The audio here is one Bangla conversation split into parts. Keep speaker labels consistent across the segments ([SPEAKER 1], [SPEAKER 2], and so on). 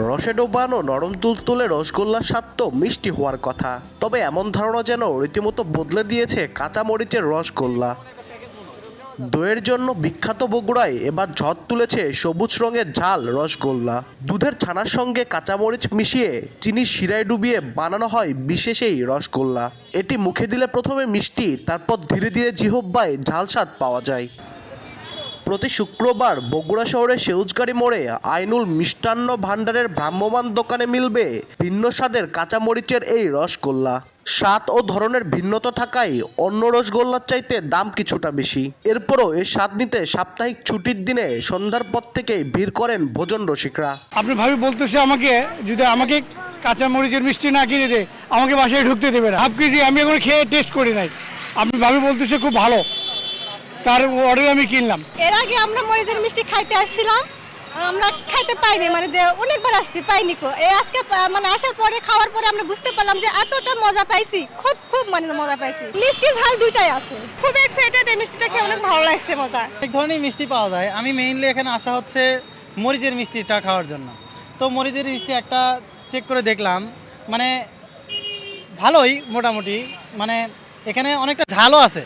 [SPEAKER 1] রসে ডোবানো নরম তুলতুলে রসগোল্লার স্বাদ তো মিষ্টি হওয়ার কথা, তবে এমন ধারণা যেন রীতিমতো বদলে দিয়েছে কাঁচামরিচের রসগোল্লা। দইয়ের জন্য বিখ্যাত বগুড়ায় এবার ঝড় তুলেছে সবুজ রঙের ঝাল রসগোল্লা। দুধের ছানার সঙ্গে কাঁচামরিচ মিশিয়ে চিনি শিরায় ডুবিয়ে বানানো হয় বিশেষ এই রসগোল্লা। এটি মুখে দিলে প্রথমে মিষ্টি, তারপর ধীরে ধীরে জিহ্বায় ঝাল স্বাদ পাওয়া যায়। প্রতি শুক্রবার বগুড়া শহরের সেউজগাড়ি মোড়ে আইনুল মিষ্টান্ন ভাণ্ডারের ভ্রাম্যমাণ দোকানে মিলবে ভিন্ন স্বাদের কাঁচামরিচের এই রসগোল্লা। স্বাদ ও ধরনের ভিন্নতা থাকায় অন্য রসগোল্লার চাইতে দাম কিছুটা বেশি। এরপরও এর স্বাদ নিতে সাপ্তাহিক ছুটির দিনে সন্ধ্যার পর থেকেই ভিড় করেন ভোজন রসিকরা।
[SPEAKER 2] আপনি ভাবি বলতেছে আমাকে যদি আমাকে কাঁচামরিচের মিষ্টি না কিনে দেয় আমাকে বাসায় ঢুকতে দেবে না। হাফ কেজি আমি এখন খেয়ে টেস্ট করি নাই। আপনি ভাবি বলতেছে খুব ভালো, তার অর্ডার আমি কিনলাম।
[SPEAKER 3] এর আগে আমরা মরিচের মিষ্টি খাইতে আসছিলাম, আমরা খাইতে পাইনি, মানে যে অনেকবার আসছি পাইনি কো। এই আজকে মানে আসার পরে খাওয়ার পরে আমরা বুঝতে পারলাম যে এতটা মজা পাইছি, খুব মানে মজা পাইছি। মিষ্টি ঝাল দুইটাই আছে, খুব এক্সাইটেড। এই মিষ্টিটা খেয়ে অনেক ভালো লাগছে, মজা।
[SPEAKER 4] এক ধরনের মিষ্টি পাওয়া যায়। আমি মেইনলি এখানে আসা হচ্ছে মরিচের মিষ্টিটা খাওয়ার জন্য। তো মরিচের মিষ্টি একটা চেক করে দেখলাম, মানে ভালোই মোটামুটি, মানে এখানে অনেকটা ঝালও আছে।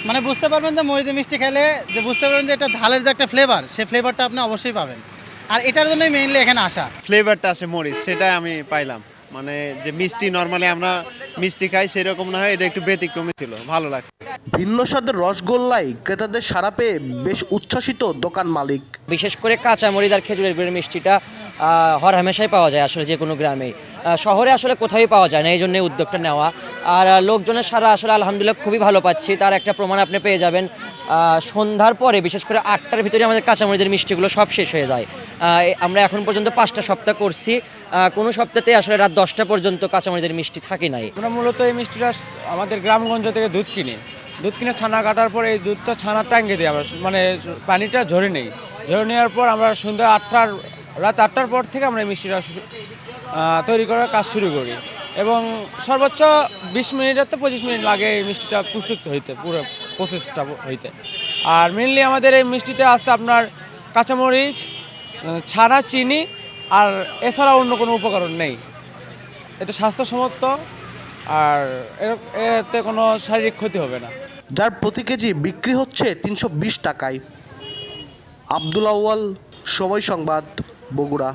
[SPEAKER 4] মানে বুঝতে পারবেন যে মরিচের মিষ্টি খেলে যে বুঝতে পারবেন যে এটা ঝালের যে একটা ফ্লেভার, সেই ফ্লেভারটা আপনি অবশ্যই পাবেন। আর এটার জন্যই মেইনলি এখানে আসা।
[SPEAKER 5] ফ্লেভারটা আসে মরিচ, সেটাই আমি পাইলাম। মানে যে মিষ্টি নর্মালি আমরা মিষ্টি খাই সেরকম না হয়, এটা একটু ব্যতিক্রমী ছিল, ভালো লাগছে।
[SPEAKER 1] ভিন্ন স্বাদের রসগোল্লায় ক্রেতাদের সাড়া পেয়ে বেশ উচ্ছ্বাসিত দোকান মালিক।
[SPEAKER 6] বিশেষ করে কাঁচামরিচ আর খেজুরের গুড়ের মিষ্টিটা হরহামেশাই পাওয়া যায় আসলে যে কোনো গ্রামেই। শহরে আসলে কোথাওই পাওয়া যায় না, এই জন্য উদ্যোগটা নেওয়া। আর লোকজনের সারা আসলে আলহামদুলিল্লাহ খুবই ভালো পাচ্ছি। তার একটা প্রমাণ আপনি পেয়ে যাবেন, সন্ধ্যার পরে বিশেষ করে 8টার ভিতরে আমাদের কাঁচামরিচের মিষ্টিগুলো সব শেষ হয়ে যায়। আমরা এখন পর্যন্ত 5টা সপ্তাহ করছি, কোনো সপ্তাহে আসলে রাত 10টা পর্যন্ত কাঁচামরিচের মিষ্টি থাকে নাই।
[SPEAKER 7] আমরা মূলত এই মিষ্টিটা আমাদের গ্রামগঞ্জ থেকে দুধ কিনে ছানা কাটার পর এই দুধটা ছানা টাঙ্গে দিই আমরা, মানে পানিটা ঝরে নেই। ঝরে নেওয়ার পর আমরা সন্ধ্যা রাত 8টার পর থেকে আমরা এই মিষ্টিটা তৈরি করার কাজ শুরু করি, এবং সর্বোচ্চ 20 মিনিটের তো 25 মিনিট লাগে এই মিষ্টিটা প্রস্তুত হইতে, পুরো প্রসেসটা হইতে। আর মেনলি আমাদের এই মিষ্টিতে আছে আপনার কাঁচামরিচ, ছানা, চিনি, আর এছাড়া অন্য কোনো উপকরণ নেই। এটা স্বাস্থ্যসম্মত, আর এতে কোনো শারীরিক ক্ষতি হবে না।
[SPEAKER 1] যার প্রতি কেজি বিক্রি হচ্ছে 320 টাকায়। আব্দুল আউয়াল, সময় সংবাদ, বগুড়া।